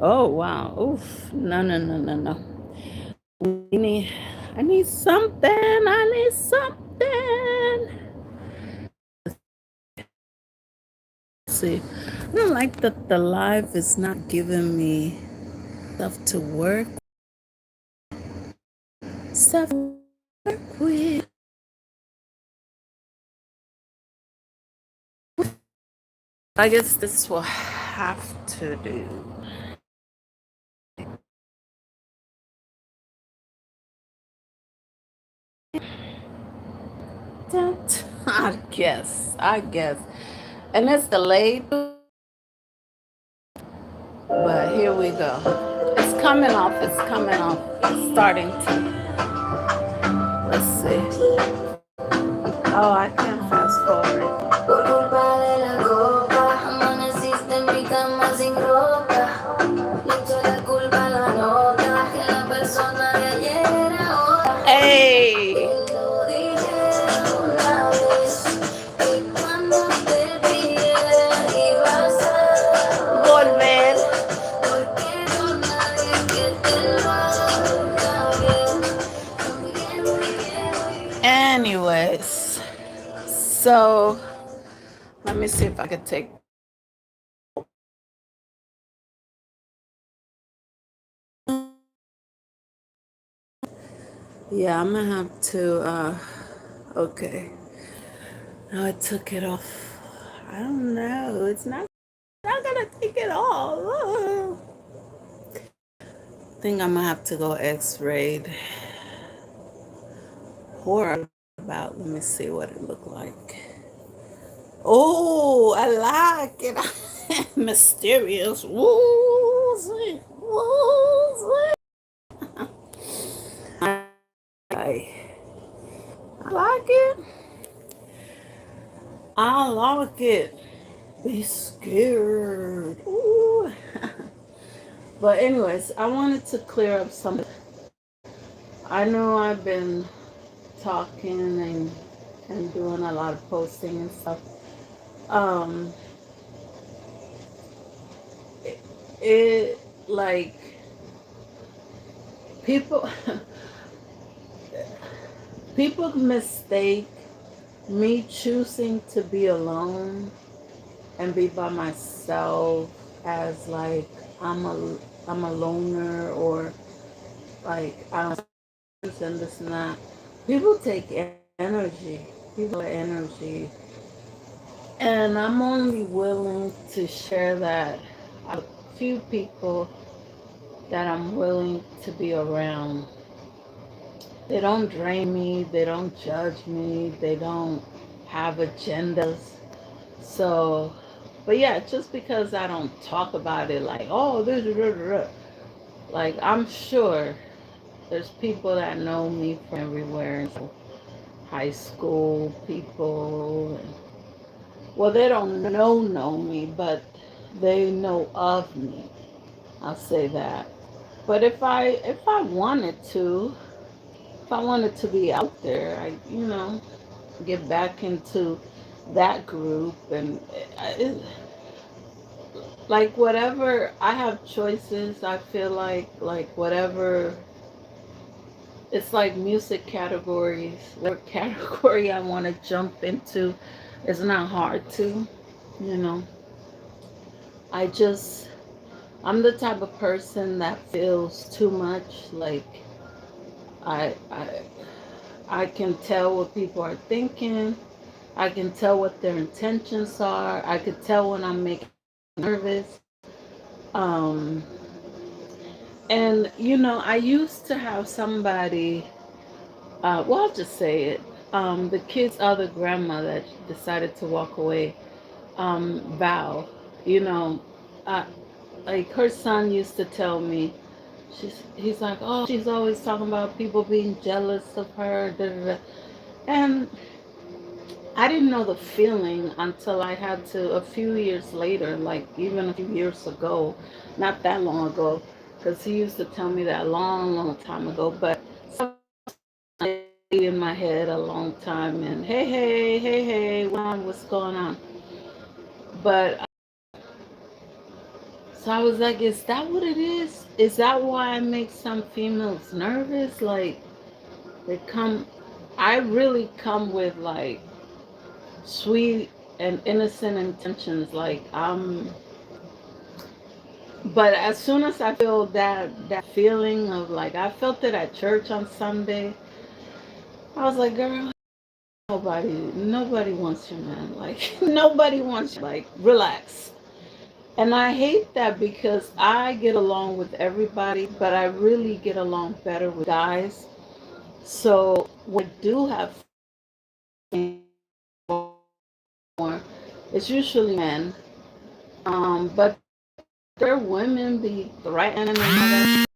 Oh wow. Oof. No, no, no, no, no. We need I need something. I need something. Let's see. I don't like that the live is not giving me stuff to work. Stuff to work with. I guess this will have to do. That I guess. And it's delayed, but here we go. It's coming off, it's coming off. It's starting to. Let's see. Oh, I can't fast forward. Por culpa de la copa, amaneciste en mi cama sin ropa. Le echo la culpa a la nota, que la persona de ayer era ahora. ¡Ey! Te lo dije una vez, que cuando te pidiera ibas a volver. Porque con nadie que te lo haga bien. Anyways, so let me see if I could take. Yeah, I'm gonna have to. Okay. Now I took it off. I don't know. It's not gonna take it off. I think I'm gonna have to go X-rayed. Or about. Let me see what it looked like. Oh, I like it. Mysterious. Woozy. Woozy. I like it. I like it. Be scared. Ooh. But anyways, I wanted to clear up something. I know I've been talking and doing a lot of posting and stuff. Um, it like people people mistake me choosing to be alone and be by myself as like I'm a loner or like I don't and this and that. People take energy. People energy. And I'm only willing to share that. I have a few people that I'm willing to be around. They don't drain me, they don't judge me, they don't have agendas. So, but yeah, just because I don't talk about it like, oh, like I'm sure there's people that know me from everywhere. High school people. Well, they don't know me, but they know of me. I'll say that. But if I wanted to, if I wanted to be out there, I get back into that group and like whatever I have choices. I feel like whatever it's like music categories. What category I want to jump into, it's not hard to, you know. I just I'm the type of person that feels too much. Like I I I can tell what people are thinking. I can tell what their intentions are. I could tell when I'm making nervous. Um, and I used to have somebody. Well, I'll just say it. The kid's other grandma that decided to walk away. Val. You know, uh, like her son used to tell me. He's like, oh, she's always talking about people being jealous of her. Da, da, da. And I didn't know the feeling until I had to, a few years later, like even a few years ago, not that long ago, because he used to tell me that a long, long time ago. But something in my head a long time, and what's going on? But So I was like, is that what it is? Is that why I make some females nervous? Like they come, I really come with like sweet and innocent intentions. Like but as soon as I feel that feeling of like I felt it at church on Sunday, I was like, girl, nobody wants you, man. Like nobody wants you. Like relax. And I hate that because I get along with everybody, but I really get along better with guys. So when I do have more, it's usually men. But there are women be threatening and all that.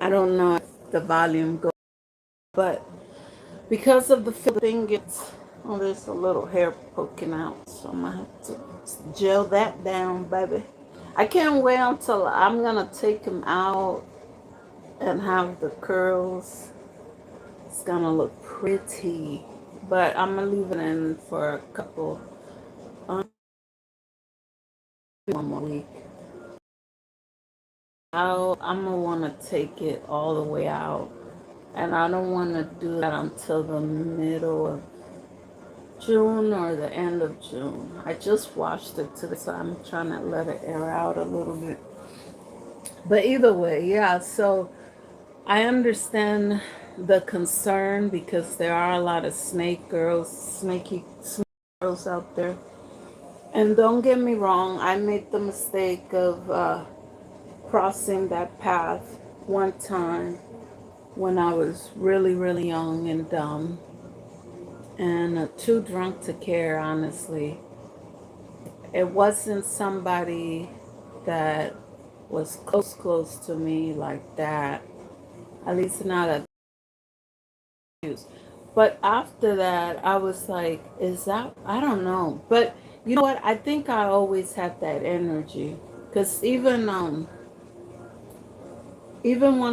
I don't know if the volume goes, but because of the thing, it's oh, there's a little hair poking out, so I'm gonna have to gel that down, baby. I can't wait until I'm gonna take him out and have the curls. It's gonna look pretty, but I'm gonna leave it in for a couple, um, one more week. I'm gonna want to take it all the way out, and I don't want to do that until the middle of June or the end of June. I just washed it today, so I'm trying to let it air out a little bit. But either way, yeah, so I understand the concern because there are a lot of snaky snake girls out there. And don't get me wrong, I made the mistake of crossing that path one time when I was really, really young and dumb and too drunk to care, honestly. It wasn't somebody that was close to me like that, at least not at news. But after that, I was like, is that, I don't know. But you know what? I think I always had that energy. Because even one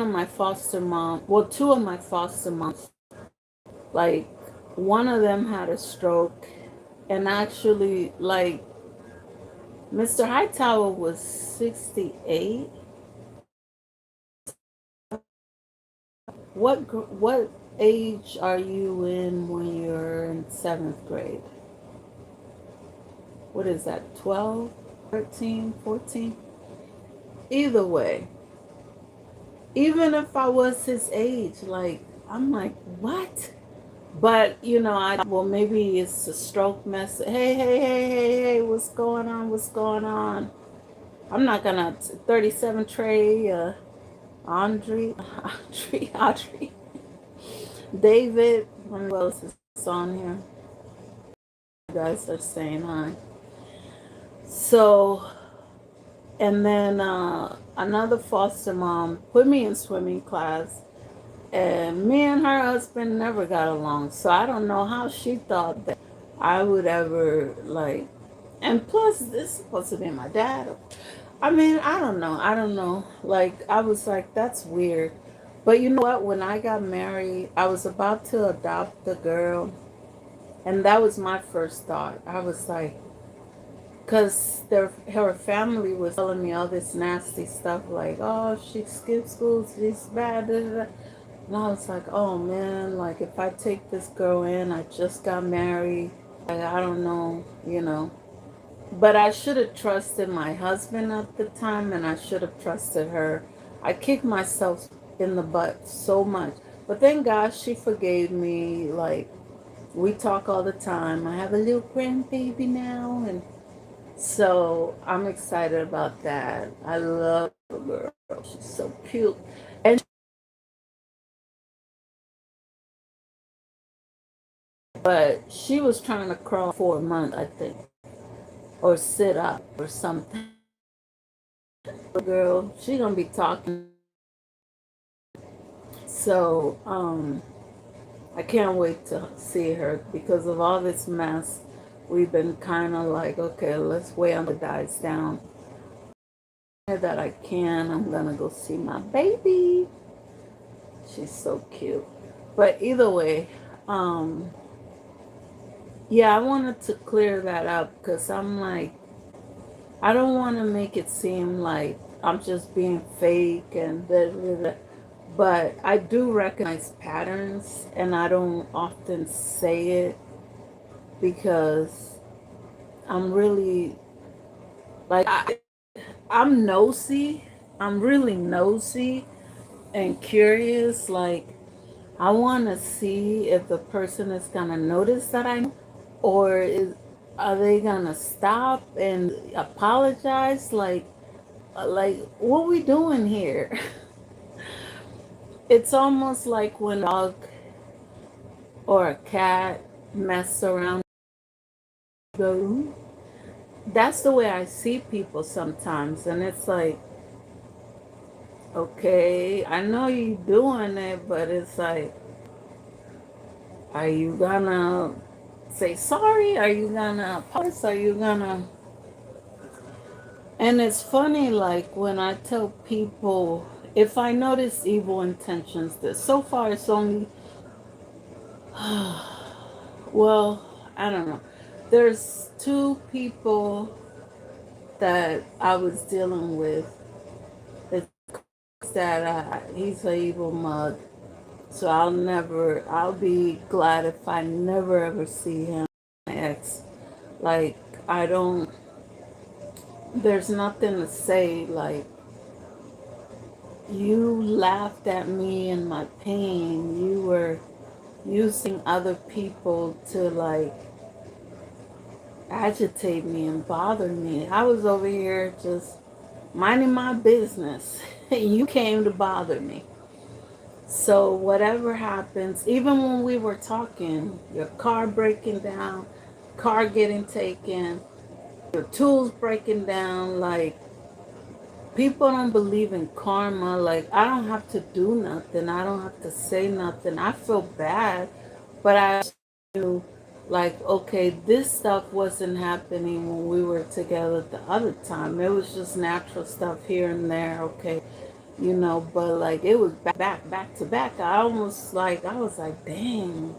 of my foster mom, well, two of my foster moms, like one of them had a stroke, and actually, like Mr. Hightower was 68. What age are you in when you're in seventh grade? What is that? 12, 13, 14? Either way, even if I was his age, like I'm like, what? But I well maybe it's a stroke mess. Hey, what's going on? What's going on? I'm not gonna 37 Trey, Audrey, David. Who else is on here? You guys are saying hi. So, and then another foster mom put me in swimming class, and me and her husband never got along. So I don't know how she thought that I would ever like. And plus, this is supposed to be my dad. I mean, I don't know. Like, I was like, that's weird. But you know what? When I got married, I was about to adopt the girl. And that was my first thought. I was like, because her family was telling me all this nasty stuff like, oh, she skipped school, she's bad. Da, da, da. And I was like, oh man, like if I take this girl in, I just got married. Like, I don't know. But I should have trusted my husband at the time, and I should have trusted her. I kicked myself in the butt so much. But thank God she forgave me. Like, we talk all the time. I have a little grandbaby now, and so I'm excited about that. I love the girl. She's so cute. And but she was trying to crawl for a month, I think, or sit up or something. The girl, she gonna be talking. So, I can't wait to see her because of all this mess. We've been kind of like, okay, let's wait until it dies down. That I can, I'm gonna go see my baby. She's so cute. But either way, um, yeah, I wanted to clear that up because I'm like, I don't want to make it seem like I'm just being fake and da, da, da. But I do recognize patterns and I don't often say it because I'm really like I'm nosy. I'm really nosy and curious. Like I want to see if the person is gonna notice that I know, or are they gonna stop and apologize? Like what we doing here? It's almost like when a dog or a cat mess around. Go. That's the way I see people sometimes, and it's like, okay, I know you doing it, but it's like, are you gonna say sorry? Are you gonna apologize? Are you gonna? And it's funny, like when I tell people if I notice evil intentions, that so far it's only, well, I don't know. There's two people that I was dealing with. It's that he's an evil mug. So I'll be glad if I never ever see him. My ex. Like, I don't, there's nothing to say. Like, you laughed at me in my pain. You were using other people to, like, agitate me and bother me. I was over here just minding my business. And you came to bother me. So whatever happens, even when we were talking, your car breaking down, car getting taken, your tools breaking down, like people don't believe in karma. Like I don't have to do nothing. I don't have to say nothing. I feel bad, but I knew like okay, this stuff wasn't happening when we were together the other time. It was just natural stuff here and there, okay. But like it was back to back. I was like, dang,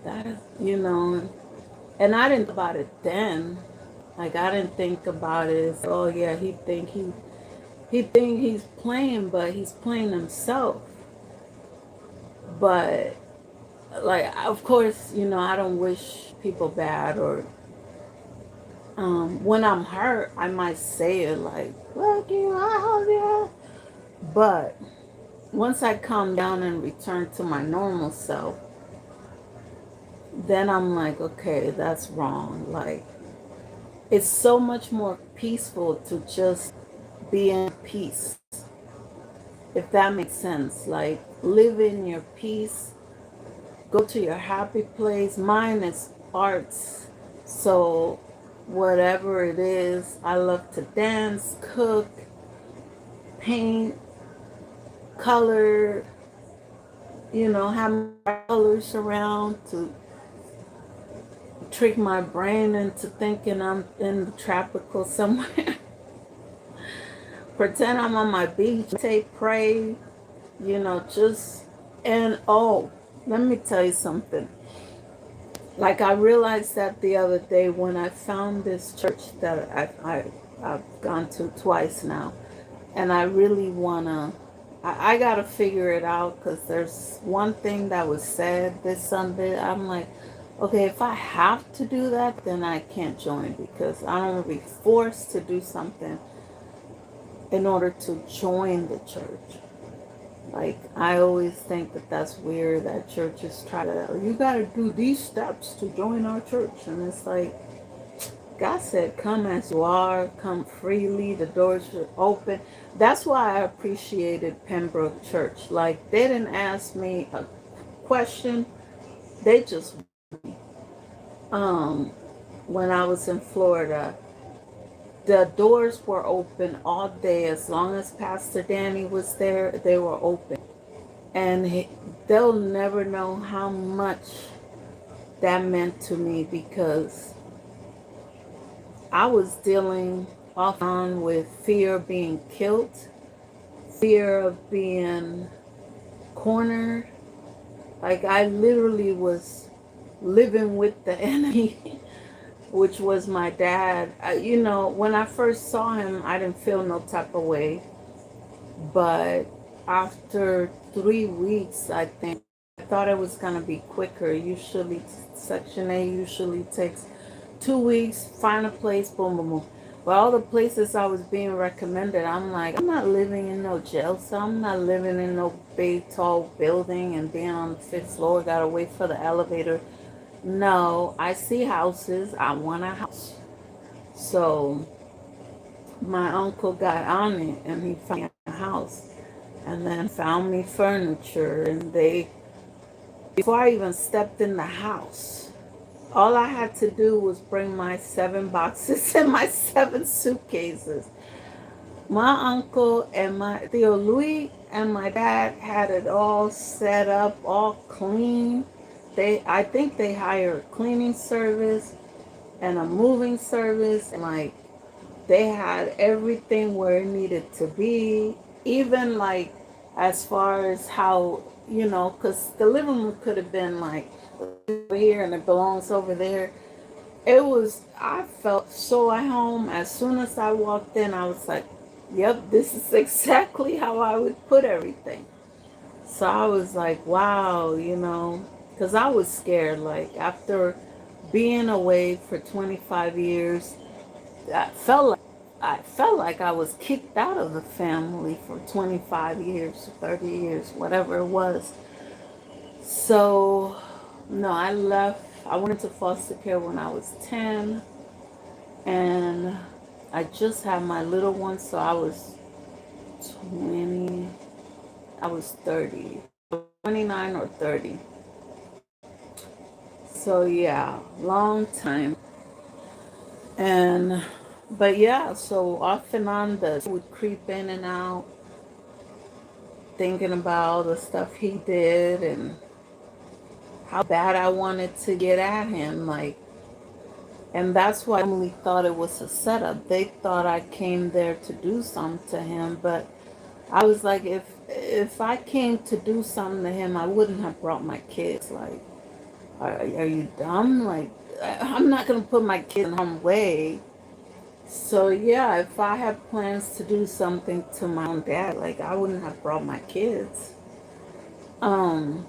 that is, and I didn't think about it then. Like I didn't think about it as, oh yeah, he think he's playing, but he's playing himself. But like, of course, I don't wish people bad, or when I'm hurt, I might say it like, look, I love you. But once I calm down and return to my normal self, then I'm like, okay, that's wrong. Like, it's so much more peaceful to just be in peace, if that makes sense. Like, live in your peace, go to your happy place. Mine is arts. So, whatever it is, I love to dance, cook, paint, color, have colors around to trick my brain into thinking I'm in the tropical somewhere. Pretend I'm on my beach, say pray, just, and oh, let me tell you something. Like I realized that the other day when I found this church that I've gone to twice now, and I really wanna, I gotta figure it out because there's one thing that was said this Sunday. I'm like, okay, if I have to do that, then I can't join because I don't want to be forced to do something in order to join the church. Like, I always think that that's weird that churches try to, you got to do these steps to join our church. And it's like, God said, come as you are, come freely, the doors are open. That's why I appreciated Pembroke Church. Like, they didn't ask me a question, they just, um, when I was in Florida, the doors were open all day. As long as Pastor Danny was there, they were open. And they'll never know how much that meant to me, because I was dealing off and on with fear of being killed, fear of being cornered. Like, I literally was living with the enemy, which was my dad. When I first saw him, I didn't feel no type of way. But after 3 weeks, I think, I thought it was going to be quicker. Usually, Section 8 usually takes 2 weeks, find a place, boom, boom, boom. But all the places I was being recommended, I'm like, I'm not living in no jail cell. I'm not living in no big, tall building and being on the fifth floor. Gotta wait for the elevator. No, I see houses. I want a house. So my uncle got on it and he found me a house and then found me furniture. And before I even stepped in the house, all I had to do was bring my 7 boxes and my 7 suitcases. My uncle and my Theo Louis and my dad had it all set up, all clean. I think they hired a cleaning service and a moving service, and like they had everything where it needed to be. Even like as far as how, because the living room could have been like over here and it belongs over there. I felt so at home. As soon as I walked in, I was like, yep, this is exactly how I would put everything. So I was like, wow, because I was scared. Like, after being away for 25 years, I felt like I was kicked out of the family for 25 years, 30 years, whatever it was. So, no, I left. I went into foster care when I was 10, and I just had my little one, so I was 20, I was 30, 29 or 30. So, yeah, long time. And, but yeah, so off and on, the would creep in and out, thinking about the stuff he did and how bad I wanted to get at him. Like, and that's why Emily thought it was a setup. They thought I came there to do something to him, but I was like, if I came to do something to him, I wouldn't have brought my kids. Like, are you dumb? Like, I'm not gonna put my kids in harm's way. So yeah, if I had plans to do something to my own dad, like, I wouldn't have brought my kids. Um,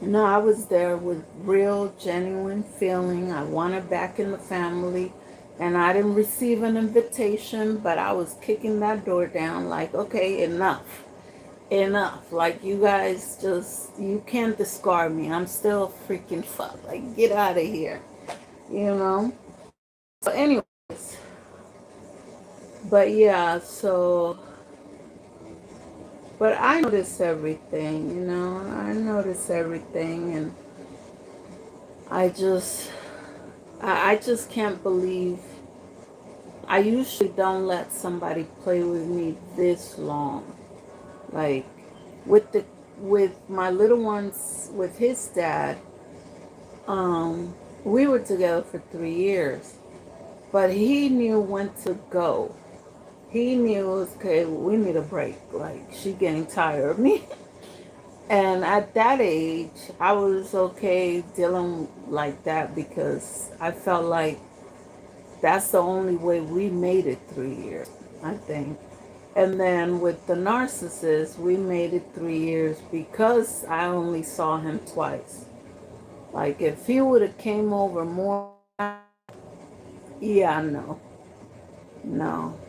no, I was there with real, genuine feeling. I wanted back in the family, and I didn't receive an invitation, but I was kicking that door down like, okay, enough. Enough. Like, you guys you can't discard me. I'm still a freaking fuck. Like, get out of here. You know? So, anyways, but yeah, so, but I notice everything, I notice everything, and I just, I just can't believe. I usually don't let somebody play with me this long. Like, with the with my little ones, with his dad, we were together for 3 years, but he knew when to go. He knew, okay, we need a break. Like, she getting tired of me. And at that age, I was okay dealing like that, because I felt like that's the only way we made it 3 years, I think. And then with the narcissist, we made it 3 years because I only saw him twice. Like, if he would have came over more, yeah, no, no.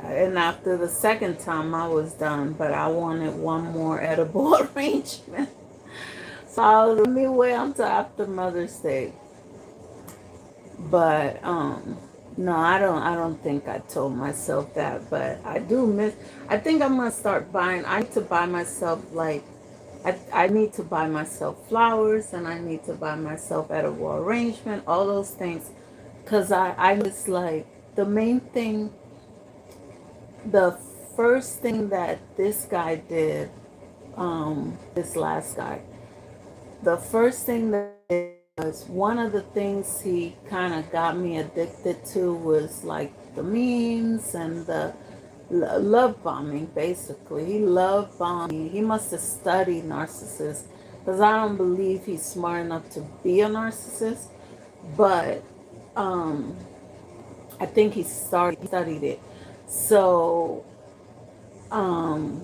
And after the second time, I was done, but I wanted one more edible arrangement. So I was, let me wait until after Mother's Day. But no, I don't think I told myself that, but I do miss. I think I'm gonna start buying. I need to buy myself, like, I need to buy myself flowers, and I need to buy myself edible arrangement, all those things, because I was like, the main thing, the first thing that this guy did this last guy. The first thing that was one of the things he kind of got me addicted to was like the memes and the love bombing. Basically, he love bombed me. He must have studied narcissists because I don't believe he's smart enough to be a narcissist. But um, I think studied it. So um,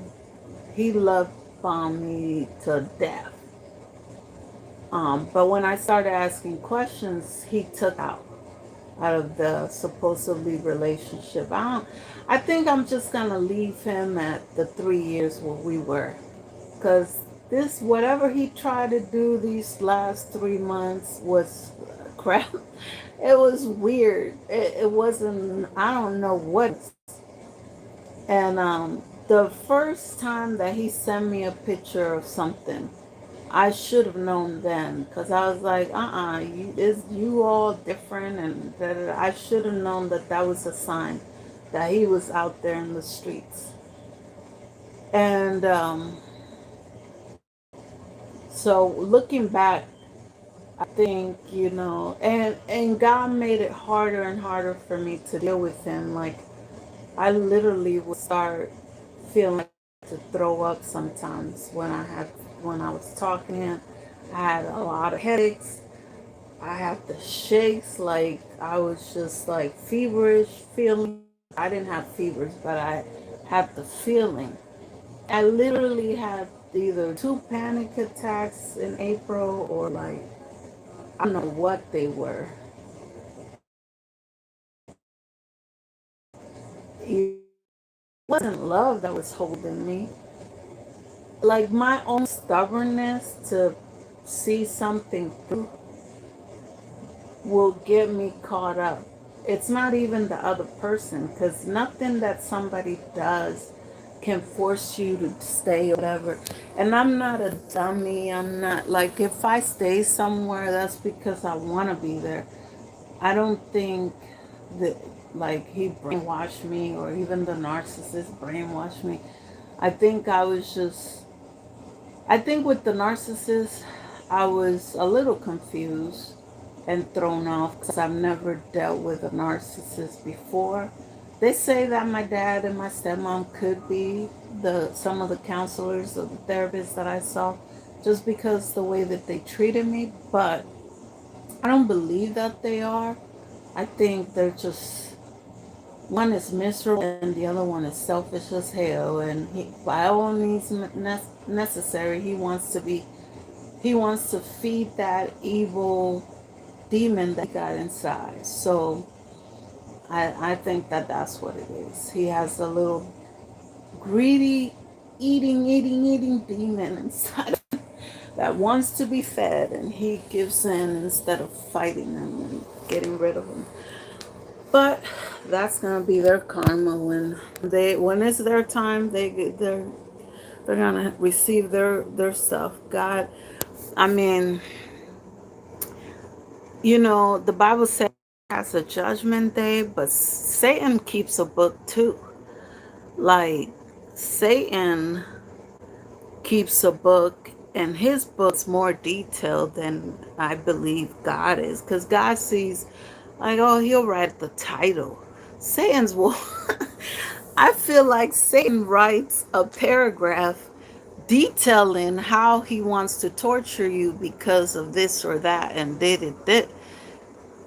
he love bombed me to death. But when I started asking questions, he took out of the supposedly relationship. I think I'm just gonna leave him at the 3 years where we were, because this whatever he tried to do these last 3 months was crap. It was weird. It wasn't. I don't know what. And the first time that he sent me a picture of something, I should have known then, because I was like, you all different, and that I should have known that that was a sign that he was out there in the streets. And so looking back, I think, and God made it harder and harder for me to deal with him. Like, I literally would start feeling like to throw up sometimes when I was talking to him. I had a lot of headaches. I had the shakes, like I was just like feverish feeling. I didn't have fevers, but I had the feeling. I literally had either two panic attacks in April, or like I don't know what they were. It wasn't love that was holding me. Like my own stubbornness to see something through will get me caught up. It's not even the other person, because nothing that somebody does can force you to stay or whatever. And I'm not a dummy. I'm not like, if I stay somewhere, that's because I want to be there. I don't think that like he brainwashed me, or even the narcissist brainwashed me. I think I was just, I think with the narcissist, I was a little confused and thrown off because I've never dealt with a narcissist before. They say that my dad and my stepmom could be some of the counselors or the therapists that I saw, just because the way that they treated me, but I don't believe that they are. I think they're just, one is miserable and the other one is selfish as hell, and by all means necessary, he wants to feed that evil demon that he got inside. So I think that that's what it is. He has a little greedy, eating demon inside that wants to be fed, and he gives in instead of fighting them and getting rid of them. But that's gonna be their karma when it's their time. They're gonna receive their stuff. God, I mean, the Bible says has a judgment day, but Satan keeps a book too. Like, Satan keeps a book, and his book's more detailed than I believe God is, because God sees, like, oh, he'll write the title. Satan's will. I feel like Satan writes a paragraph detailing how he wants to torture you because of this or that, and did.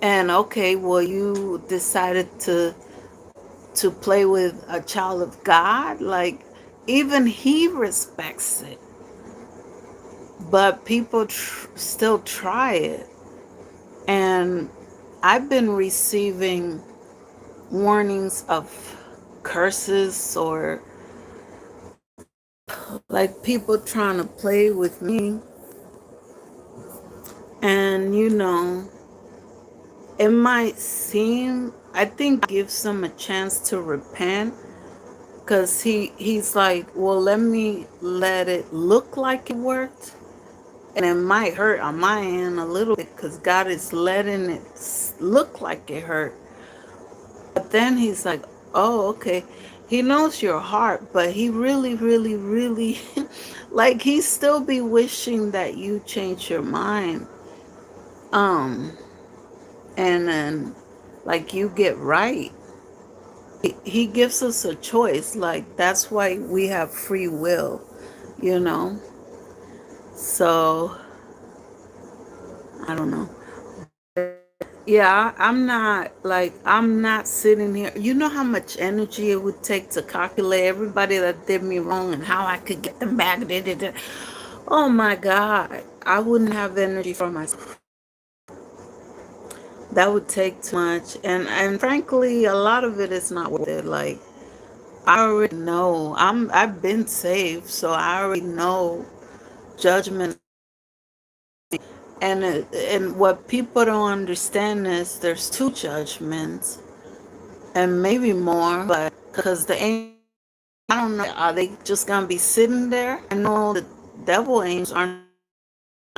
And okay, well, you decided to play with a child of God. Like, even he respects it, but people still try it. And I've been receiving warnings of curses, or like people trying to play with me. And it might seem, I think, gives him a chance to repent, because he's like, well, let it look like it worked, and it might hurt on my end a little bit because God is letting it look like it hurt. But then he's like, oh, okay. He knows your heart, but he really, really, really, like he still be wishing that you change your mind. Um, and then like you get right. He gives us a choice. Like that's why we have free will, you know. So I don't know. Yeah, I'm not sitting here. You know how much energy it would take to calculate everybody that did me wrong and how I could get them back. Da, da, da. Oh my God. I wouldn't have energy for myself. That would take too much. And frankly, a lot of it is not worth it. Like I already know. I've been saved, so I already know judgment. And what people don't understand is there's two judgments and maybe more, but because the angels, I don't know, are they just gonna be sitting there? I know the devil angels aren't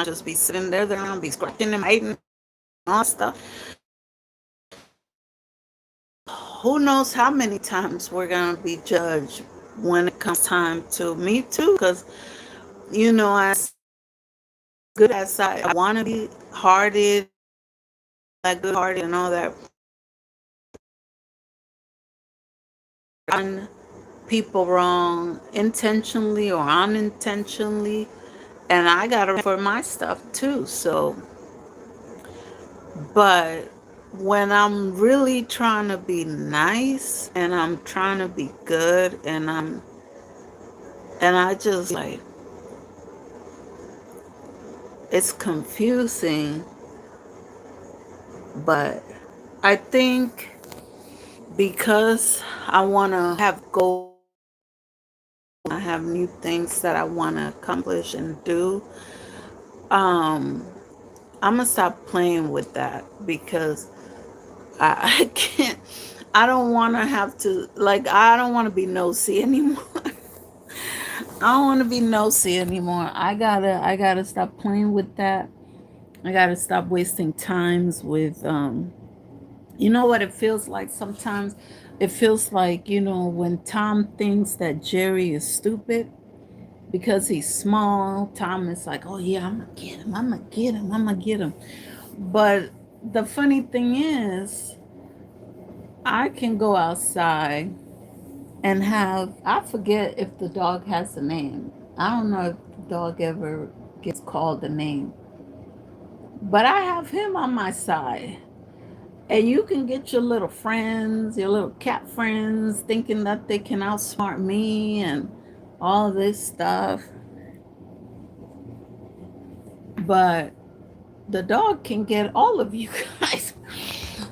just be sitting there; they're gonna be scratching and biting and all stuff. Who knows how many times we're gonna be judged when it comes time to me too? Because as good as I want to be hearted, like good hearted and all that, done people wrong intentionally or unintentionally, and I gotta for my stuff too. So, but when I'm really trying to be nice and I'm trying to be good and I just like it's confusing, but I think because I want to have goals, I have new things that I want to accomplish and do. Um, I'm gonna stop playing with that because I can't. I don't want to have to like. I don't want to be nosy anymore. I don't want to be nosy anymore. I gotta stop playing with that. I gotta stop wasting times with you know what it feels like sometimes? It feels like, when Tom thinks that Jerry is stupid because he's small, Tom is like, oh yeah, I'm gonna get him, I'm gonna get him, I'm gonna get him. But the funny thing is, I can go outside and I forget if the dog has a name. I don't know if the dog ever gets called a name, but I have him on my side. And you can get your little friends, your little cat friends, thinking that they can outsmart me and all this stuff. But the dog can get all of you guys.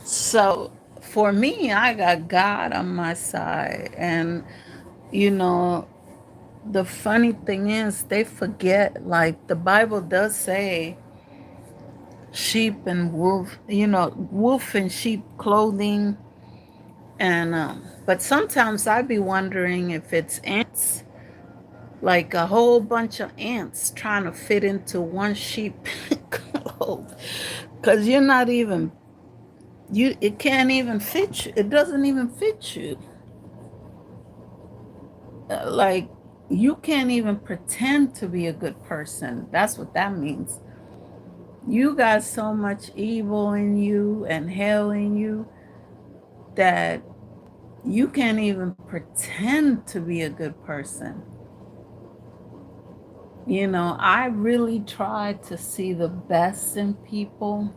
So for me, I got God on my side. And, you know, the funny thing is, they forget, like, the Bible does say sheep and wolf, wolf and sheep clothing. And but sometimes I'd be wondering if it's ants, like a whole bunch of ants trying to fit into one sheep clothes, because you're not even it can't even fit you. It doesn't even fit you. Like you can't even pretend to be a good person. That's what that means. You got so much evil in you and hell in you that you can't even pretend to be a good person. I really try to see the best in people.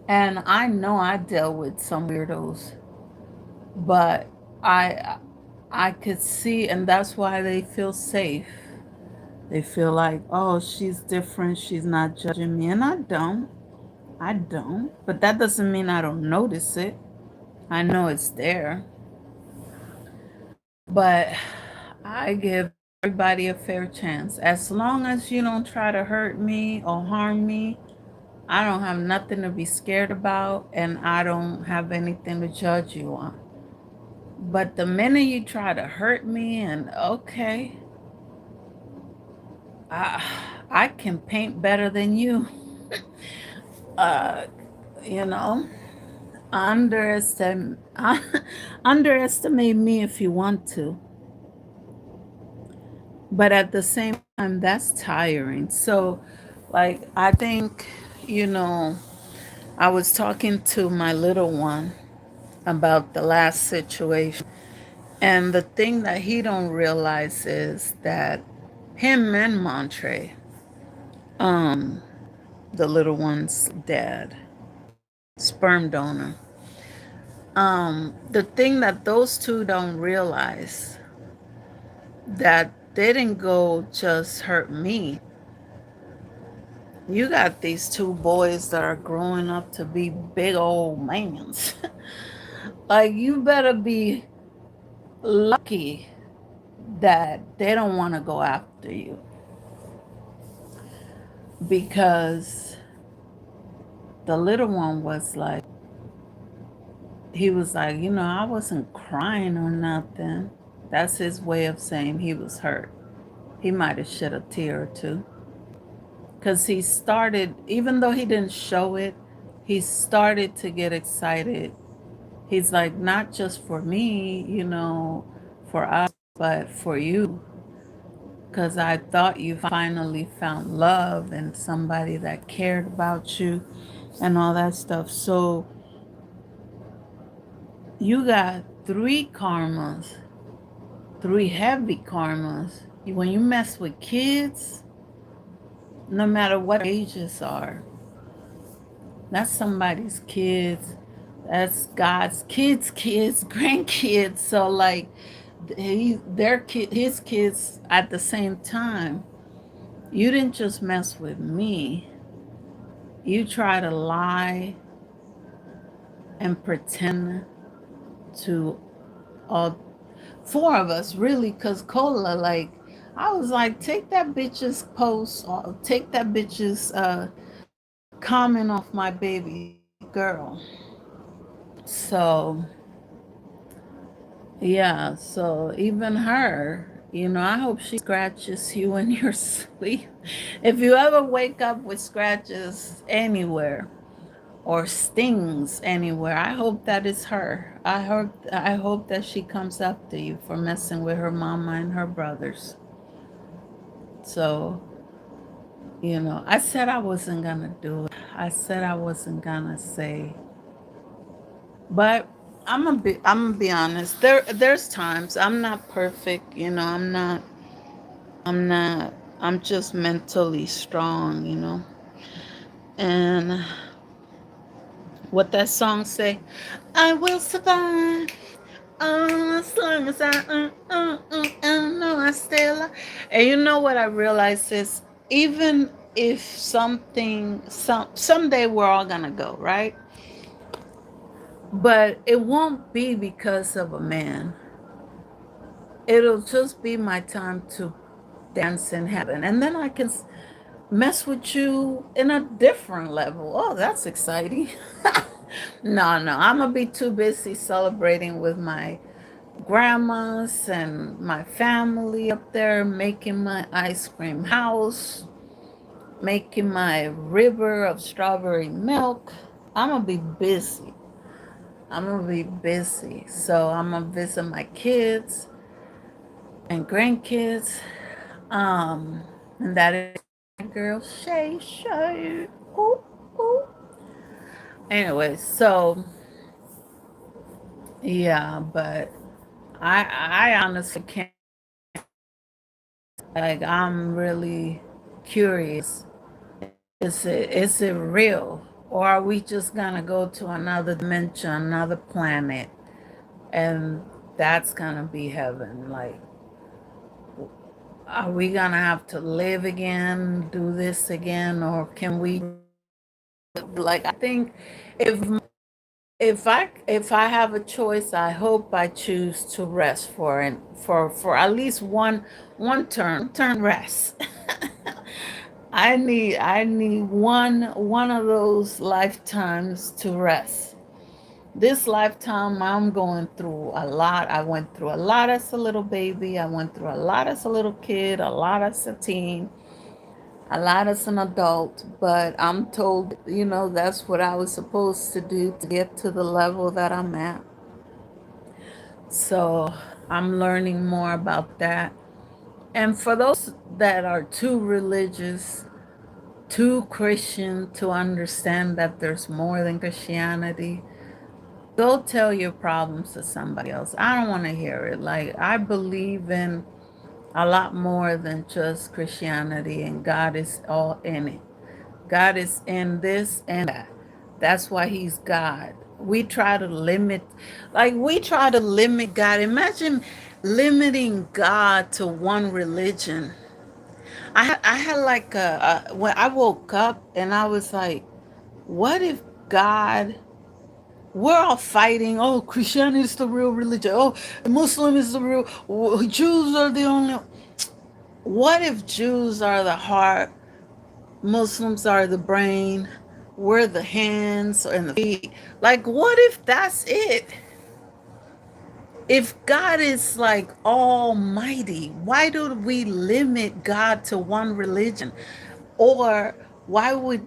And I know I dealt with some weirdos, but I I could see, and that's why they feel safe. They feel like, "Oh, she's different. She's not judging me." And I don't. I don't. But that doesn't mean I don't notice it. I know it's there. But I give everybody a fair chance. As long as you don't try to hurt me or harm me, I don't have nothing to be scared about, and I don't have anything to judge you on. But the minute you try to hurt me, and okay, I, I can paint better than you, uh, you know. underestimate underestimate me if you want to, but at the same time that's tiring. So like I think, you know, I was talking to my little one about the last situation, and the thing that he don't realize is that him and Montre, the little one's dad, sperm donor, the thing that those two don't realize, that they didn't go just hurt me. You got these two boys that are growing up to be big old mans. Like, you better be lucky that they don't want to go after you, because the little one was like, he was like, you know, I wasn't crying or nothing. That's his way of saying he was hurt. He might have shed a tear or two. Because he started, even though he didn't show it, he started to get excited. He's like, not just for me, you know, for us, but for you. Because I thought you finally found love and somebody that cared about you and all that stuff. So you got three karmas, three heavy karmas. When you mess with kids, no matter what ages are, that's somebody's kids. That's God's kids, grandkids. So like, his kids at the same time. You didn't just mess with me. You try to lie and pretend to all four of us, really, because Cola, like, I was like, take that bitch's post, or take that bitch's comment off my baby girl. So yeah, so even her, you know, I hope she scratches you in your sleep. If you ever wake up with scratches anywhere or stings anywhere, I hope that is her. I hope that she comes after you for messing with her mama and her brothers. So, you know, I said I wasn't gonna do it. I said I wasn't gonna say, but I'm gonna be honest. There's times I'm not perfect, you know, I'm not I'm just mentally strong, you know. And what that song say? I will survive. As long as I know I still. And you know what I realize is, even if someday we're all gonna go, right? But it won't be because of a man. It'll just be my time to dance in heaven, and then I can mess with you in a different level. Oh, that's exciting. No, I'm gonna be too busy celebrating with my grandmas and my family up there, making my ice cream house, making my river of strawberry milk. I'm gonna be busy. I'm gonna be busy. So I'm gonna visit my kids and grandkids. And that is my girl Shay Shay. Ooh, ooh. Anyway, so yeah, but I honestly can't, like, I'm really curious. Is it real? Or are we just gonna go to another dimension, another planet, and that's gonna be heaven? Like, are we gonna have to live again, do this again, or can we, like, I think if if I have a choice, I hope I choose to rest for at least one turn rest. I need one of those lifetimes to rest. This lifetime I'm going through a lot. I went through a lot as a little baby. I went through a lot as a little kid, a lot as a teen. a lot as an adult, but I'm told, that's what I was supposed to do to get to the level that I'm at. So I'm learning more about that. And for those that are too religious, too Christian to understand that there's more than Christianity, go tell your problems to somebody else. I don't want to hear it. Like, I believe in a lot more than just Christianity, and God is all in it. God is in this and that. That's why he's God. We try to limit God. Imagine limiting God to one religion. I had like when I woke up and I was like, what if God, we're all fighting. Oh, Christianity is the real religion. Oh, Muslim is the real. Jews are the only. What if Jews are the heart, Muslims are the brain, we're the hands and the feet? Like, what if that's it? If God is like almighty, why do we limit God to one religion? Or why would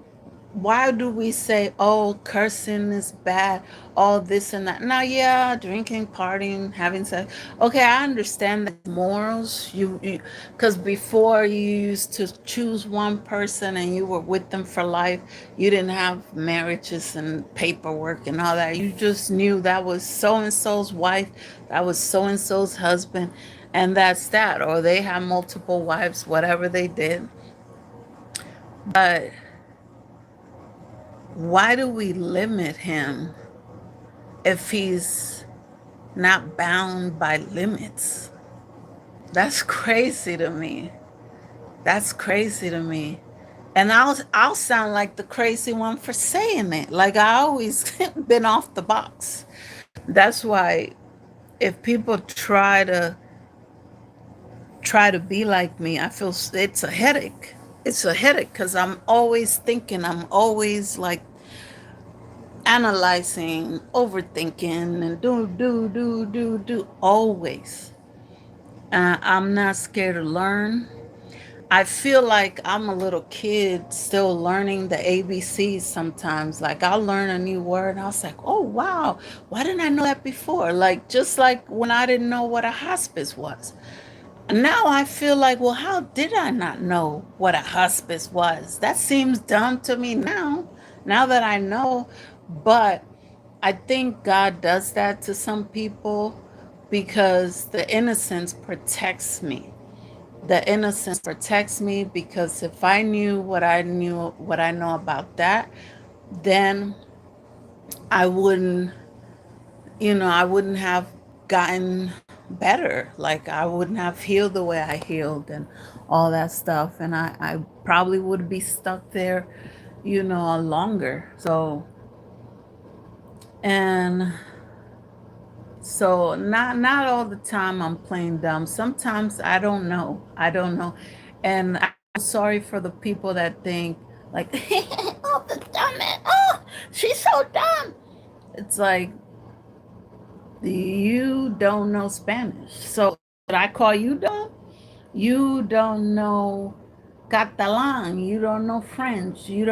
why do we say, oh, cursing is bad, all this and that? Now, yeah, drinking, partying, having sex. Okay, I understand the morals. Because before you used to choose one person and you were with them for life. You didn't have marriages and paperwork and all that. You just knew that was so and so's wife, that was so and so's husband, and that's that. Or they have multiple wives, whatever they did. But why do we limit him if he's not bound by limits? That's crazy to me. That's crazy to me. And I'll sound like the crazy one for saying it. Like, I always been off the box. That's why if people try to be like me, I feel it's a headache. It's a headache because I'm always thinking. I'm always like analyzing, overthinking, and do always. I'm not scared to learn. I feel like I'm a little kid still learning the ABCs sometimes. Like, I'll learn a new word and I was like, oh wow, why didn't I know that before? Like, just like when I didn't know what a hospice was. Now I feel like, well, how did I not know what a hospice was? That seems dumb to me now that I know. But I think God does that to some people because the innocence protects me. The innocence protects me because if I knew what I know about that, then I wouldn't, I wouldn't have gotten better. Like, I wouldn't have healed the way I healed and all that stuff. And I probably would be stuck there, longer. And so not all the time I'm playing dumb. Sometimes I don't know. I don't know. And I'm sorry for the people that think like, oh, the dumbass. Oh, she's so dumb. It's like, you don't know Spanish. So should I call you dumb? You don't know Catalan. You don't know French. You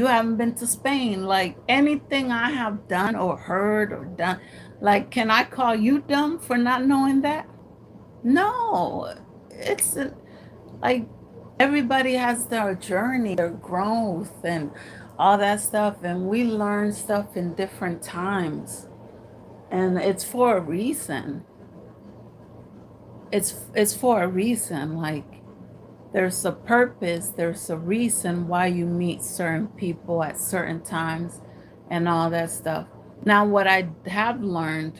haven't been to Spain. Like, anything I have done or heard or done, like, can I call you dumb for not knowing that? No. It's like, everybody has their journey, their growth, and all that stuff. And we learn stuff in different times. And it's for a reason. It's for a reason. Like, there's a purpose, there's a reason why you meet certain people at certain times and all that stuff. Now, what I have learned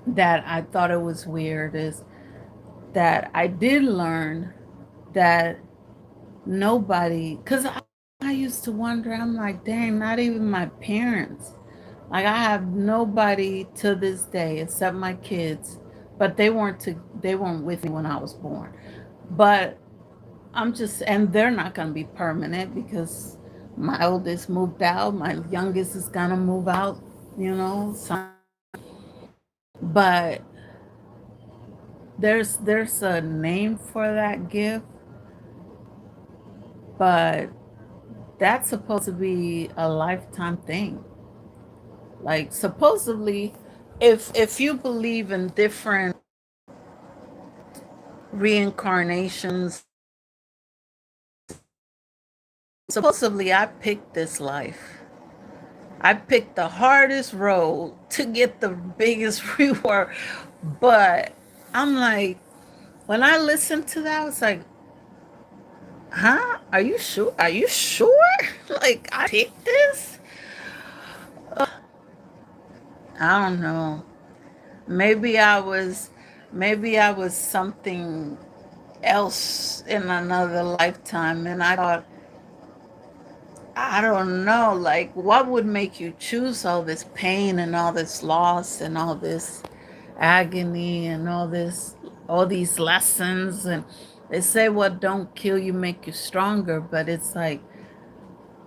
that I thought it was weird is that I did learn that nobody, because I used to wonder, I'm like, dang, not even my parents. Like, I have nobody to this day except my kids, but they weren't with me when I was born. But and they're not going to be permanent because my oldest moved out, my youngest is going to move out, but there's a name for that gift. but that's supposed to be a lifetime thing. Like supposedly, if you believe in different reincarnations, supposedly I picked this life. I picked the hardest road to get the biggest reward. But I'm like, when I listened to that, I was like, huh? Are you sure? Are you sure? Like, I picked this? I don't know. Maybe I was, maybe I was something else in another lifetime. And I thought, I don't know, like, what would make you choose all this pain and all this loss and all this agony and all these lessons? And they say what don't kill you make you stronger, but it's like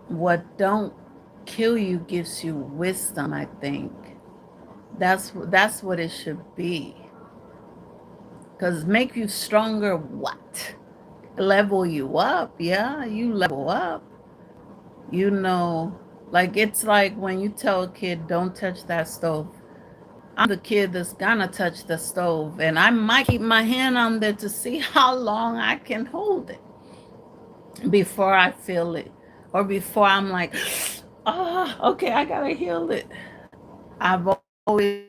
what don't kill you gives you wisdom, I think. That's what it should be. Because make you stronger, what? Level you up, yeah, you level up. You know, like it's like when you tell a kid, don't touch that stove. I'm the kid that's gonna touch the stove, and I might keep my hand on there to see how long I can hold it before I feel it, or before I'm like, oh, okay, I gotta heal it. I've always,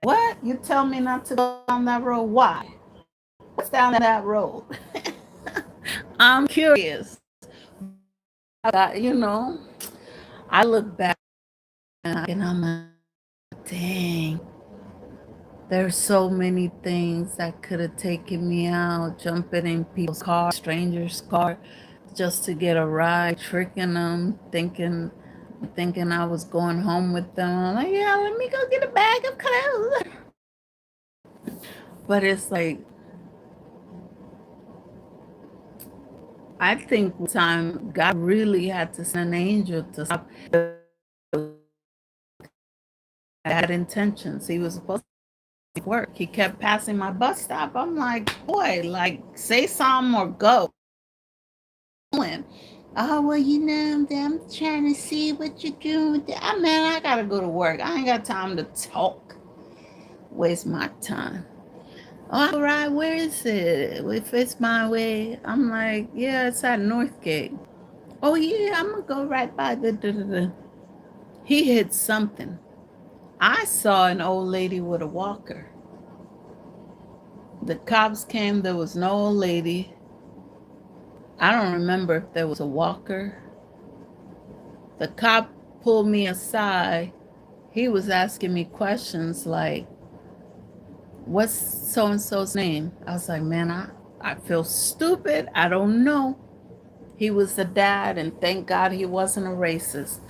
what? You tell me not to go down that road? Why? What's down that road? I'm curious. You know, I look back and I'm like, dang, there's so many things that could have taken me out, jumping in people's cars, strangers' car, just to get a ride, tricking them, thinking I was going home with them. I'm like, yeah, let me go get a bag of clothes. But it's like, I think one time God really had to send an angel to stop. Had intentions. He was supposed to work. He kept passing my bus stop. I'm like, boy, like say something or go. Oh well, I'm trying to see what you're doing. I mean, I gotta go to work. I ain't got time to talk. Waste my time. Oh, all right, where is it? If it's my way, I'm like, yeah, it's at Northgate. Oh yeah, I'm gonna go right by the. He hit something. I saw an old lady with a walker. The cops came, there was no old lady. I don't remember if there was a walker. The cop pulled me aside. He was asking me questions like, what's so and so's name? I was like, man, I feel stupid. I don't know. He was the dad, and thank God he wasn't a racist.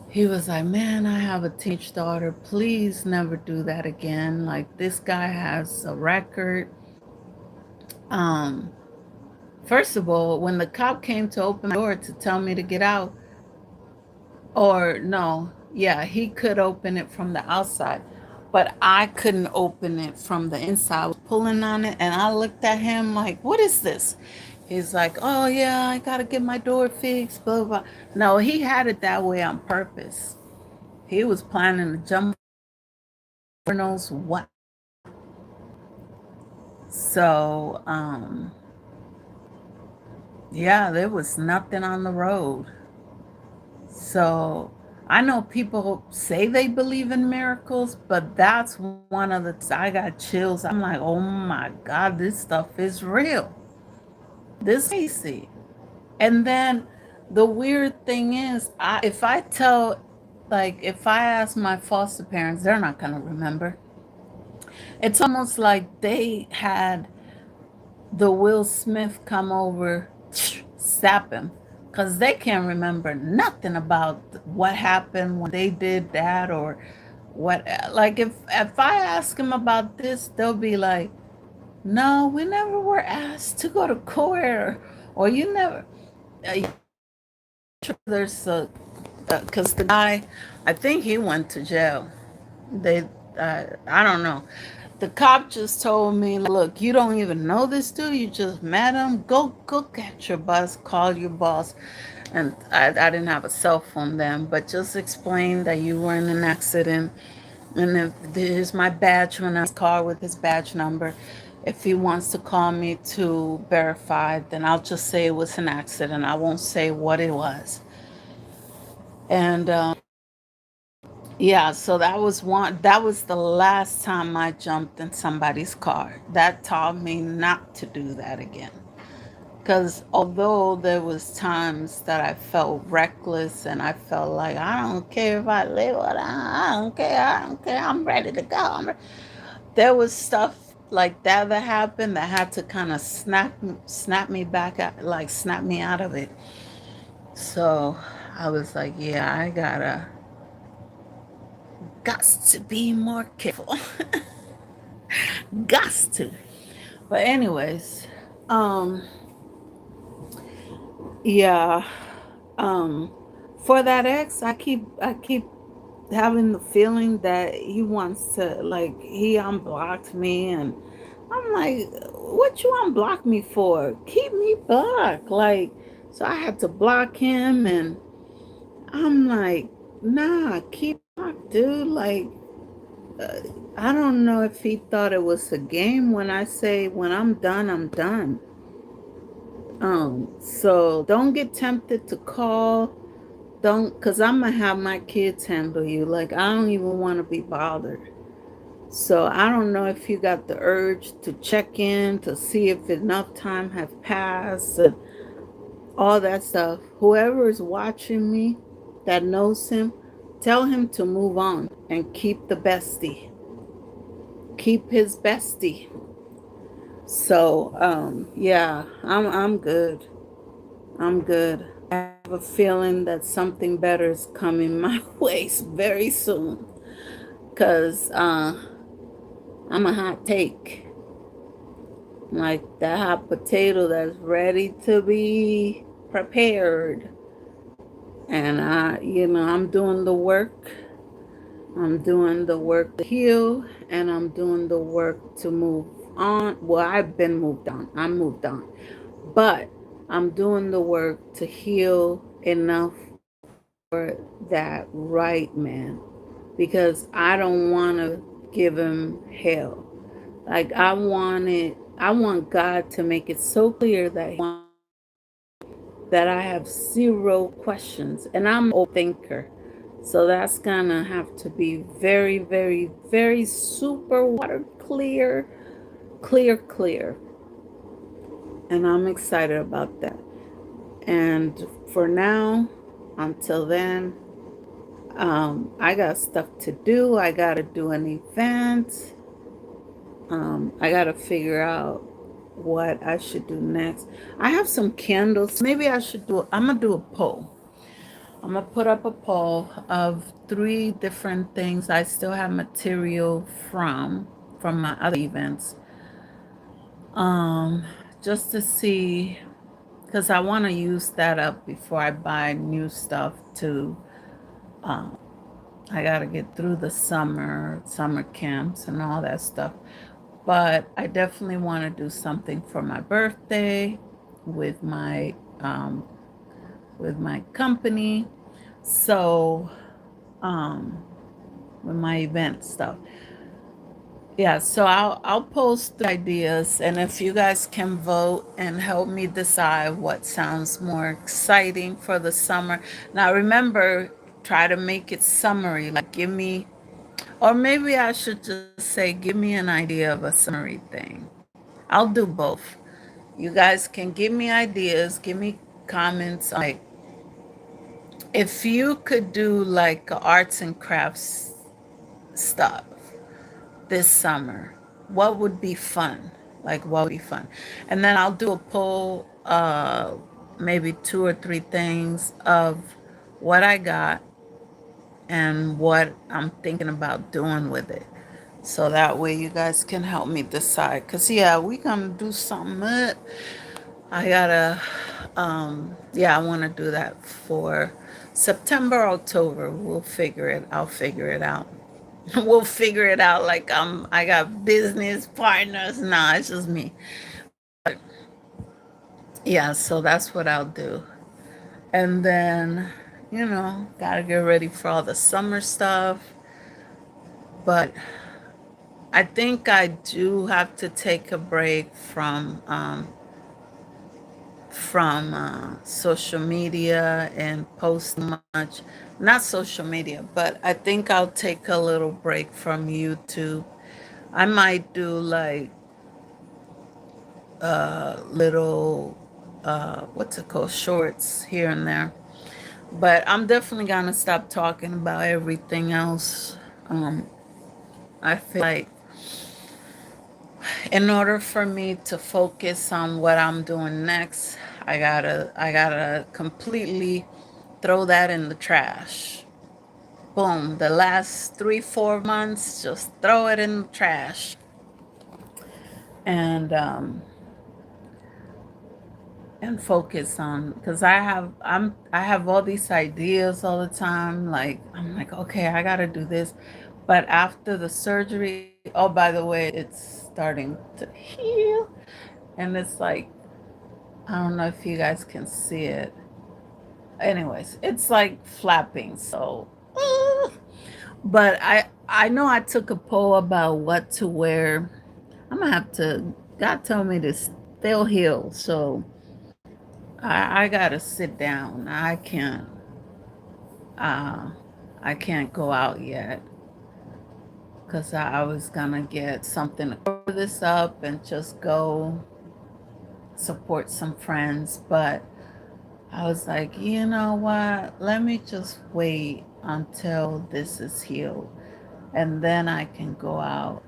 He was like, man, I have a teenage daughter. Please never do that again. Like, this guy has a record. Um, First of all, when the cop came to open the door to tell me to get out, or no, yeah, he could open it from the outside, but I couldn't open it from the inside. I was pulling on it, and I looked at him like, what is this? He's like, oh, yeah, I got to get my door fixed, blah, blah. No, he had it that way on purpose. He was planning to jump, who knows what. So, yeah, there was nothing on the road. So I know people say they believe in miracles, but that's one of the, I got chills. I'm like, oh my God, this stuff is real. This is crazy. And then the weird thing is, if I tell, like, if I ask my foster parents, they're not going to remember. It's almost like they had the Will Smith come over, slap him, because they can't remember nothing about what happened when they did that or what. Like if I ask them about this, they'll be like, "No, we never were asked to go to court, or you never." Uh, there's a because the guy, I think he went to jail. They, I don't know. The cop just told me, look, you don't even know this dude. You just met him. Go get your bus. Call your boss. And I didn't have a cell phone then, but just explain that you were in an accident. And if here's my badge when I car with his badge number. If he wants to call me to verify, then I'll just say it was an accident. I won't say what it was. And yeah, so that was one. That was the last time I jumped in somebody's car. That taught me not to do that again. Because although there was times that I felt reckless and I felt like I don't care if I live or I don't care, I don't care, I'm ready to go. There was stuff like that happened that had to kind of snap me back, like snap me out of it. So I was like, yeah, I got to be more careful. got to. But anyways, um, yeah, um, for that ex, I keep having the feeling that he wants to, like, he unblocked me, and I'm like, what you unblock me for? Keep me blocked. Like, so I had to block him, and I'm like, nah, keep blocked, dude. Like, uh, I don't know if he thought it was a game when I say when I'm done, I'm done. So don't get tempted to call. Don't, cause I'm gonna have my kids handle you. Like, I don't even want to be bothered. So I don't know if you got the urge to check in to see if enough time have passed and all that stuff. Whoever is watching me that knows him, tell him to move on and keep the bestie. Keep his bestie. So yeah, I'm good. I'm good. I have a feeling that something better is coming my way very soon. Cause I'm a hot take. Like that hot potato that's ready to be prepared. And I'm doing the work. I'm doing the work to heal, and I'm doing the work to move on. Well, I've been moved on. I'm moved on. But I'm doing the work to heal enough for that right man, because I don't want to give him hell. Like, I want God to make it so clear that I have zero questions, and I'm an overthinker. So that's gonna have to be very, very, very super water clear, clear, clear. And I'm excited about that. And for now, until then, I got stuff to do. I gotta do an event. I gotta figure out what I should do next. I have some candles. Maybe I should do. I'm gonna do a poll. I'm gonna put up a poll of 3 different things I still have material from my other events. Um, just to see, because I want to use that up before I buy new stuff to. Um, I gotta get through the summer camps and all that stuff. But I definitely want to do something for my birthday with my um, with my company. So um, with my event stuff. Yeah, so I'll post the ideas, and if you guys can vote and help me decide what sounds more exciting for the summer. Now remember, try to make it summary. Like, give me, or maybe I should just say, give me an idea of a summary thing. I'll do both. You guys can give me ideas, give me comments. Like, if you could do like arts and crafts stuff this summer, what would be fun? Like, what would be fun? And then I'll do a poll, maybe 2 or 3 things of what I got and what I'm thinking about doing with it. So that way you guys can help me decide. Cause yeah, we gonna do something. I gotta, yeah, I want to do that for September, October. We'll figure it. I'll figure it out. We'll figure it out. Like I got business partners. Nah, it's just me. Yeah, so that's what I'll do. And then, gotta get ready for all the summer stuff. But I think I do have to take a break from social media and posting much. Not social media, but I think I'll take a little break from YouTube. I might do like little what's it called, shorts here and there. But I'm definitely gonna stop talking about everything else. Um, I feel like in order for me to focus on what I'm doing next, I gotta completely throw that in the trash. Boom. The last 3, 4 months, just throw it in the trash. And focus on, because I have all these ideas all the time. Like I'm like, okay, I gotta do this. But after the surgery, oh, by the way, it's starting to heal. And it's like, I don't know if you guys can see it. Anyways, it's like flapping. So but I know I took a poll about what to wear. I'm gonna have to, God told me to still heal. So I gotta sit down. Uh I can't go out yet because I was gonna get something to cover this up and just go support some friends. But I was like, you know what? Let me just wait until this is healed, and then I can go out,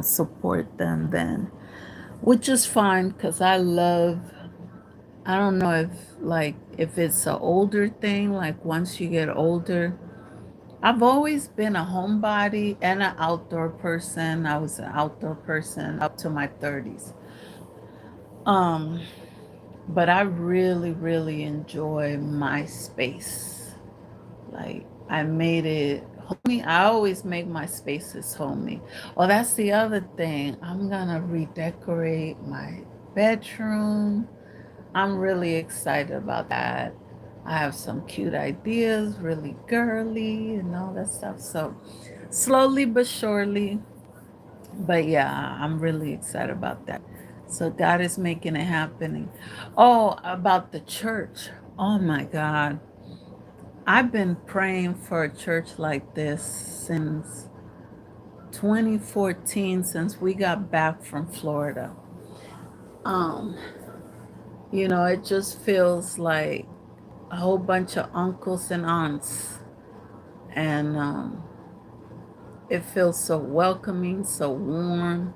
support them then, which is fine because I don't know if, like, if it's an older thing, like once you get older. I've always been a homebody and an outdoor person. I was an outdoor person up to my 30s. Um, but I really, really enjoy my space. Like I made it homey. I always make my spaces homey. Oh, that's the other thing. I'm gonna redecorate my bedroom. I'm really excited about that. I have some cute ideas, really girly and all that stuff. So slowly but surely. But yeah, I'm really excited about that. So God is making it happening. Oh, about the church. Oh my God. I've been praying for a church like this since 2014, since we got back from Florida. Um, it just feels like a whole bunch of uncles and aunts, and it feels so welcoming, so warm.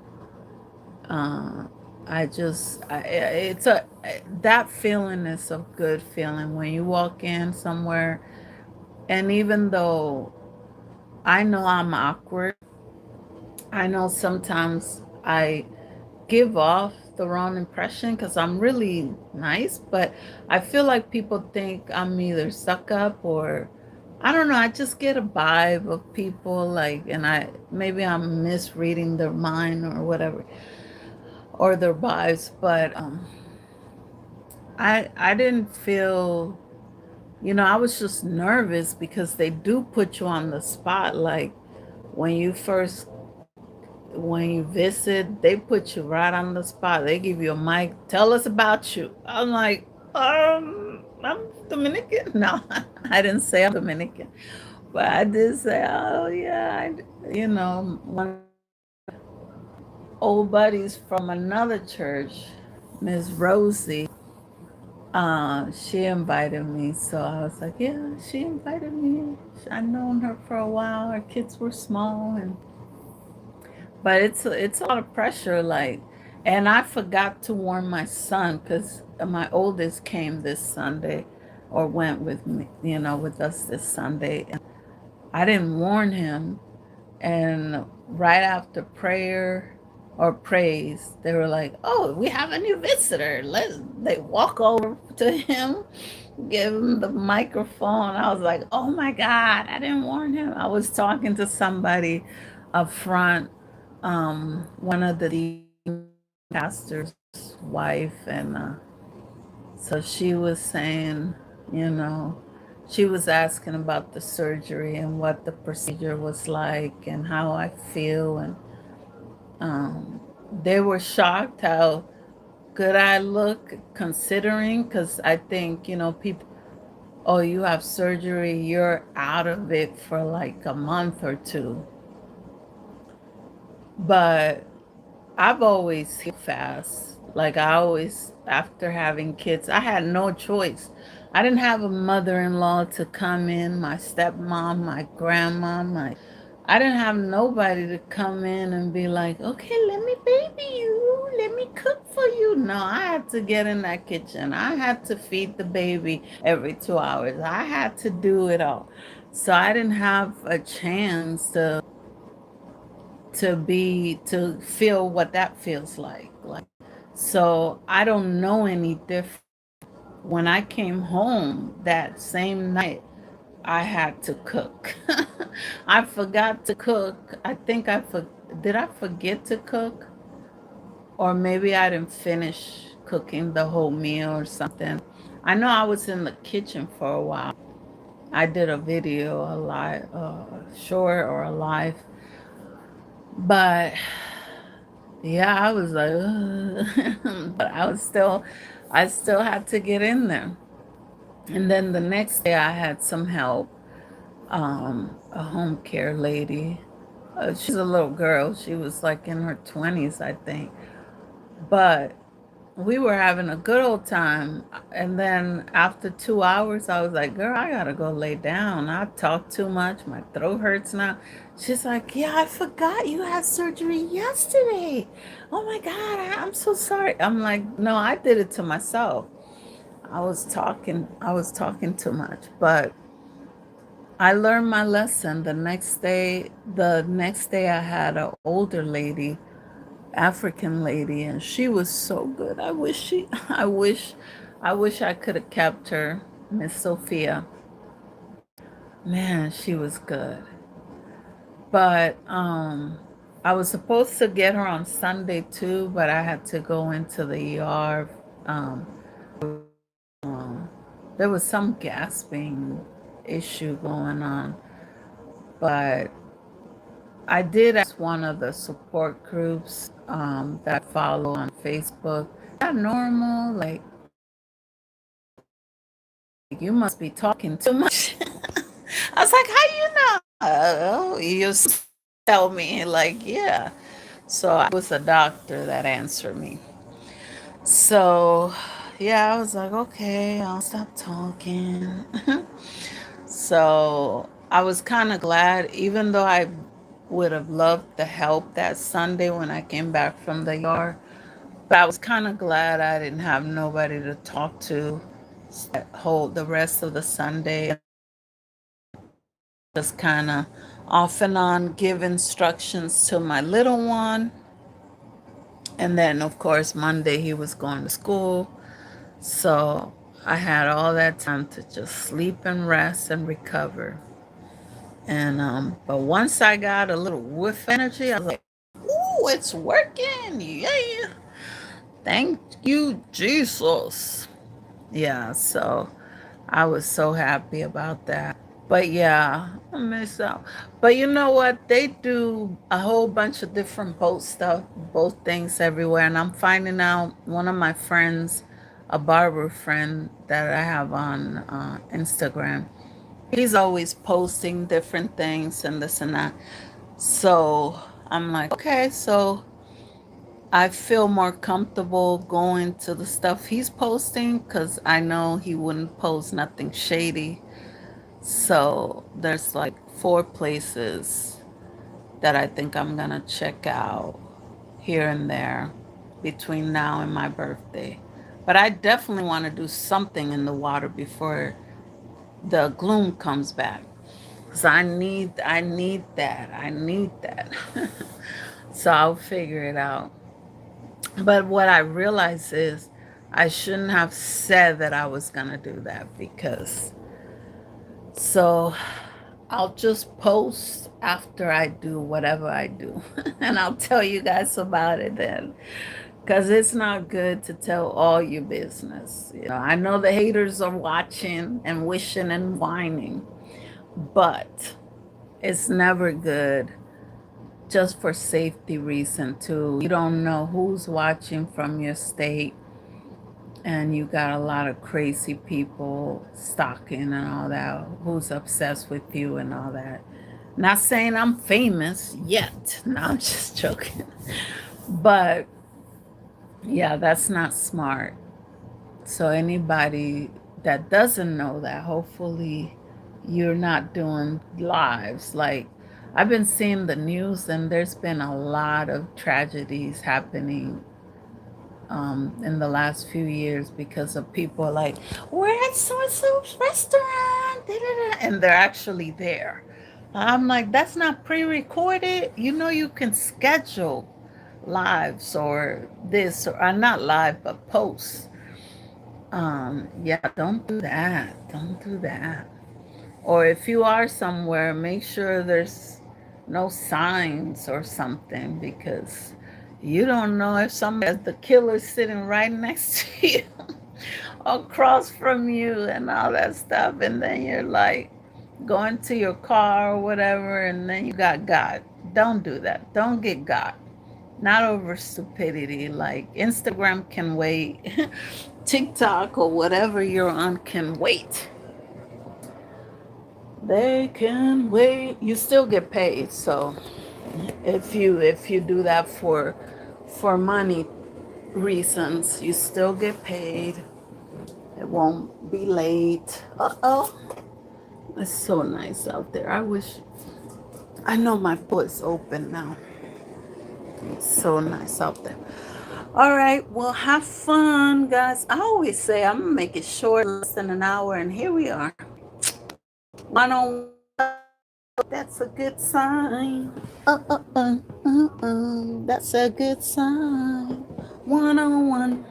Uh, it's that feeling is a good feeling when you walk in somewhere, and even though I know I'm awkward, I know sometimes I give off the wrong impression because I'm really nice, but I feel like people think I'm either stuck up or I don't know. I just get a vibe of people, like, and maybe I'm misreading their mind or whatever, or their vibes, but I didn't feel, I was just nervous because they do put you on the spot, like when you first when you visit, they put you right on the spot. They give you a mic. Tell us about you. I'm like, I'm Dominican. No, I didn't say I'm Dominican, but I did say, oh yeah, one old buddies from another church, Miss Rosie. She invited me, so I was like, yeah, she invited me. I've known her for a while. Her kids were small, and but it's a lot of pressure, like, and I forgot to warn my son because my oldest came this Sunday, or went with me, with us this Sunday, and I didn't warn him. And right after prayer, or praise. They were like, "Oh, we have a new visitor." They walk over to him, give him the microphone. I was like, "Oh my God, I didn't warn him." I was talking to somebody up front, one of the pastor's wife, and so she was saying, you know, she was asking about the surgery and what the procedure was like and how I feel, and um, they were shocked how good I look considering, because I think, people, oh, you have surgery, you're out of it for like a month or two. But I've always healed fast. Like I always, after having kids, I had no choice. I didn't have a mother-in-law to come in, my stepmom, my grandma, I didn't have nobody to come in and be like, okay, let me baby you, let me cook for you. No, I had to get in that kitchen. I had to feed the baby every 2 hours. I had to do it all. So I didn't have a chance to feel what that feels like, so I don't know any different. When I came home that same night, I had to cook. I forgot to cook. I think did I forget to cook, or maybe I didn't finish cooking the whole meal or something. I know I was in the kitchen for a while. I did a video, a live, short or a live, but yeah, I was like, ugh. But I still had to get in there. And then the next day, I had some help. A home care lady. She's a little girl. She was like in her 20s, I think. But we were having a good old time. And then after 2 hours, I was like, girl, I gotta go lay down. I talk too much. My throat hurts now. She's like, yeah, I forgot you had surgery yesterday. Oh my God, I'm so sorry. I'm like, no, I did it to myself. I was talking too much. But I learned my lesson. The next day I had an older lady, African lady, and she was so good. I wish I could have kept her, Miss Sophia. Man, she was good. But I was supposed to get her on Sunday too, but I had to go into the ER. Um, um, there was some gasping issue going on, but I did ask one of the support groups that I follow on Facebook. Is that normal? Like, you must be talking too much. I was like, how you know? Oh, you just tell me, like, yeah. So it was a doctor that answered me. So, yeah, I was like, okay, I'll stop talking. So I was kind of glad, even though I would have loved the help that Sunday when I came back from the ER. But I was kind of glad I didn't have nobody to talk to that whole the rest of the Sunday. Just kind of off and on give instructions to my little one. And then, of course, Monday he was going to school. So I had all that time to just sleep and rest and recover. And but once I got a little whiff energy, I was like, "Ooh, it's working! Yeah, thank you, Jesus." Yeah, so I was so happy about that. But yeah, I miss out. But you know what? They do a whole bunch of different boat things everywhere. And I'm finding out one of my friends, a barber friend that I have on Instagram, he's always posting different things and this and that. So I'm like, okay, so I feel more comfortable going to the stuff he's posting because I know he wouldn't post nothing shady. So there's like 4 places that I think I'm gonna check out here and there between now and my birthday. But I definitely want to do something in the water before the gloom comes back. Cause I need that. I need that. So I'll figure it out. But what I realize is I shouldn't have said that I was going to do that, because so I'll just post after I do whatever I do. And I'll tell you guys about it then. Because it's not good to tell all your business. I know the haters are watching and wishing and whining, but it's never good, just for safety reason too. You don't know who's watching from your state, and you got a lot of crazy people stalking and all that, who's obsessed with you and all that. Not saying I'm famous yet. No, I'm just joking. But yeah, that's not smart. So anybody that doesn't know that, hopefully you're not doing lives. Like, I've been seeing the news, and there's been a lot of tragedies happening in the last few years because of people like, we're at so-and-so's restaurant, da, da, da, and they're actually there. I'm like, that's not pre-recorded. You can schedule lives or this, or not live, but posts. Yeah, don't do that. Don't do that. Or if you are somewhere, make sure there's no signs or something, because you don't know if somebody, the killer's sitting right next to you, across from you, and all that stuff. And then you're like going to your car or whatever, and then you got. Don't do that. Don't get got. Not over stupidity. Like, Instagram can wait. TikTok or whatever you're on can wait. They can wait. You still get paid. So if you do that for money reasons, you still get paid. It won't be late. Uh-oh. It's so nice out there. I know my pool is open now. It's so nice out there. All right, well, have fun, guys. I always say I'm gonna make it short, less than an hour, and here we are. One on one. That's a good sign. That's a good sign. One on one.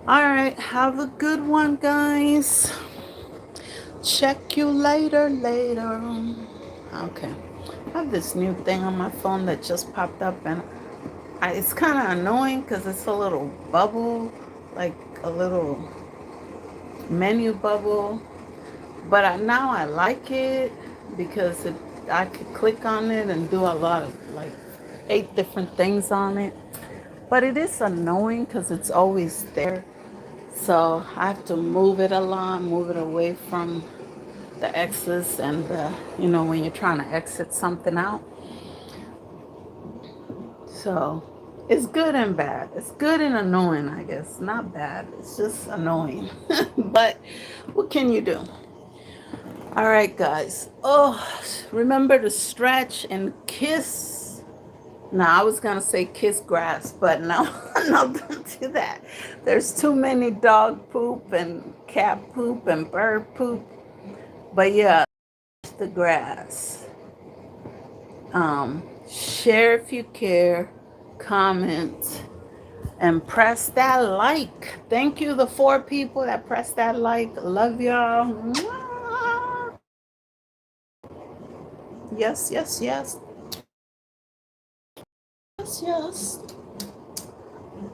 All right, have a good one, guys. Check you later. Okay. I have this new thing on my phone that just popped up, and it's kind of annoying because it's a little bubble, like a little menu bubble. But now I like it because I could click on it and do a lot of, like, 8 different things on it. But it is annoying because it's always there. So I have to move it along, move it away from the X's and when you're trying to exit something out. So it's good and bad. It's good and annoying, I guess. Not bad. It's just annoying. But what can you do? All right, guys. Oh, remember to stretch and kiss. Now, I was going to say kiss grass, but no, no, don't do that. There's too many dog poop and cat poop and bird poop. But yeah, the grass. Share if you care, comment, and press that like. Thank you, the 4 people that pressed that like. Love y'all. Yes. Yes.